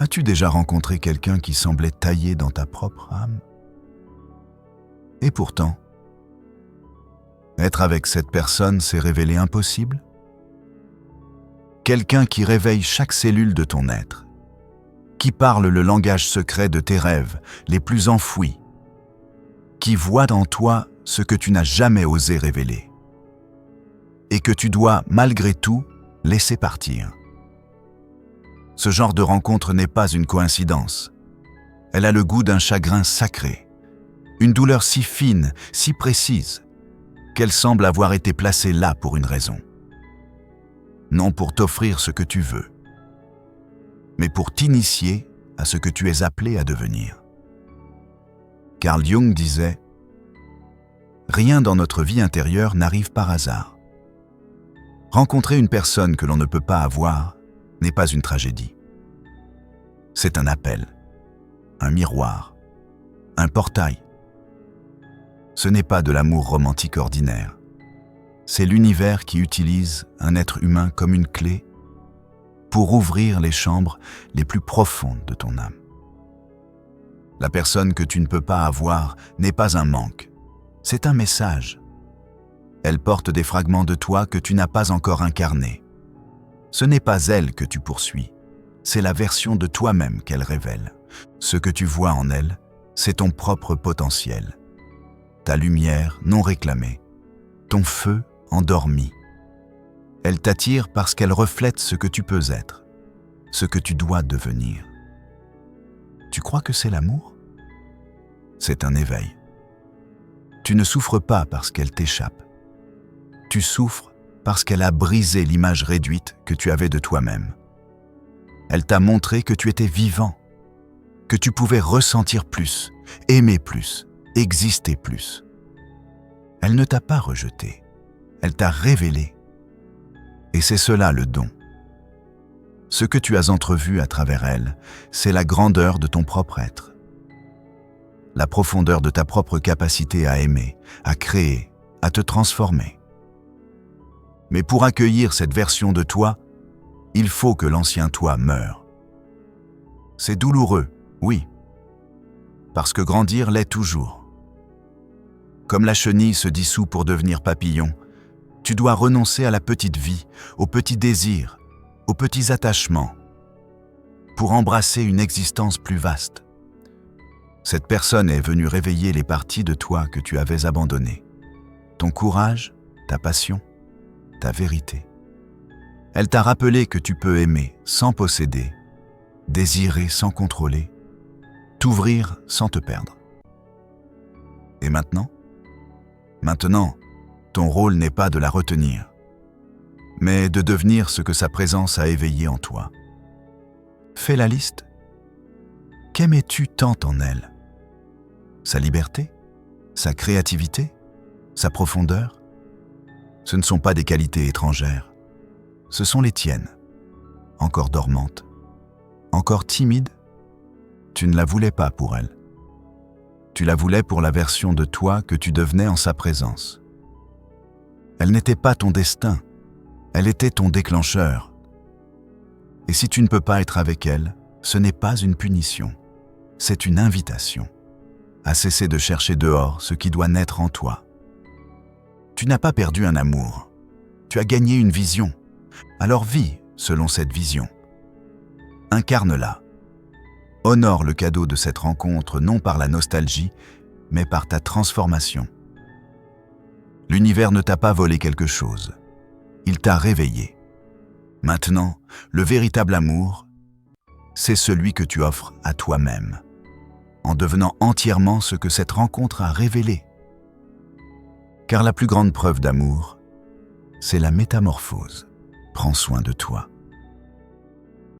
As-tu déjà rencontré quelqu'un qui semblait taillé dans ta propre âme? Et pourtant, être avec cette personne s'est révélé impossible? Quelqu'un qui réveille chaque cellule de ton être, qui parle le langage secret de tes rêves les plus enfouis, qui voit dans toi ce que tu n'as jamais osé révéler, et que tu dois, malgré tout, laisser partir. Ce genre de rencontre n'est pas une coïncidence. Elle a le goût d'un chagrin sacré, une douleur si fine, si précise, qu'elle semble avoir été placée là pour une raison. Non pour t'offrir ce que tu veux, mais pour t'initier à ce que tu es appelé à devenir. Carl Jung disait « Rien dans notre vie intérieure n'arrive par hasard. Rencontrer une personne que l'on ne peut pas avoir n'est pas une tragédie. C'est un appel, un miroir, un portail. Ce n'est pas de l'amour romantique ordinaire. C'est l'univers qui utilise un être humain comme une clé pour ouvrir les chambres les plus profondes de ton âme. La personne que tu ne peux pas avoir n'est pas un manque, c'est un message. Elle porte des fragments de toi que tu n'as pas encore incarnés. Ce n'est pas elle que tu poursuis, c'est la version de toi-même qu'elle révèle. Ce que tu vois en elle, c'est ton propre potentiel, ta lumière non réclamée, ton feu endormi. Elle t'attire parce qu'elle reflète ce que tu peux être, ce que tu dois devenir. Tu crois que c'est l'amour? C'est un éveil. Tu ne souffres pas parce qu'elle t'échappe. Tu souffres parce qu'elle a brisé l'image réduite que tu avais de toi-même. Elle t'a montré que tu étais vivant, que tu pouvais ressentir plus, aimer plus, exister plus. Elle ne t'a pas rejeté, elle t'a révélé. Et c'est cela le don. Ce que tu as entrevu à travers elle, c'est la grandeur de ton propre être, la profondeur de ta propre capacité à aimer, à créer, à te transformer. Mais pour accueillir cette version de toi, il faut que l'ancien toi meure. C'est douloureux, oui, parce que grandir l'est toujours. Comme la chenille se dissout pour devenir papillon, tu dois renoncer à la petite vie, aux petits désirs, aux petits attachements, pour embrasser une existence plus vaste. Cette personne est venue réveiller les parties de toi que tu avais abandonnées. Ton courage, ta passion, ta vérité. Elle t'a rappelé que tu peux aimer sans posséder, désirer sans contrôler, t'ouvrir sans te perdre. Et maintenant? Maintenant, ton rôle n'est pas de la retenir, mais de devenir ce que sa présence a éveillé en toi. Fais la liste. Qu'aimais-tu tant en elle? Sa liberté? Sa créativité? Sa profondeur? Ce ne sont pas des qualités étrangères, ce sont les tiennes. Encore dormantes, encore timides, tu ne la voulais pas pour elle. Tu la voulais pour la version de toi que tu devenais en sa présence. Elle n'était pas ton destin, elle était ton déclencheur. Et si tu ne peux pas être avec elle, ce n'est pas une punition, c'est une invitation à cesser de chercher dehors ce qui doit naître en toi. Tu n'as pas perdu un amour, tu as gagné une vision. Alors vis selon cette vision. Incarne-la. Honore le cadeau de cette rencontre non par la nostalgie, mais par ta transformation. L'univers ne t'a pas volé quelque chose, il t'a réveillé. Maintenant, le véritable amour, c'est celui que tu offres à toi-même, en devenant entièrement ce que cette rencontre a révélé. Car la plus grande preuve d'amour, c'est la métamorphose. Prends soin de toi.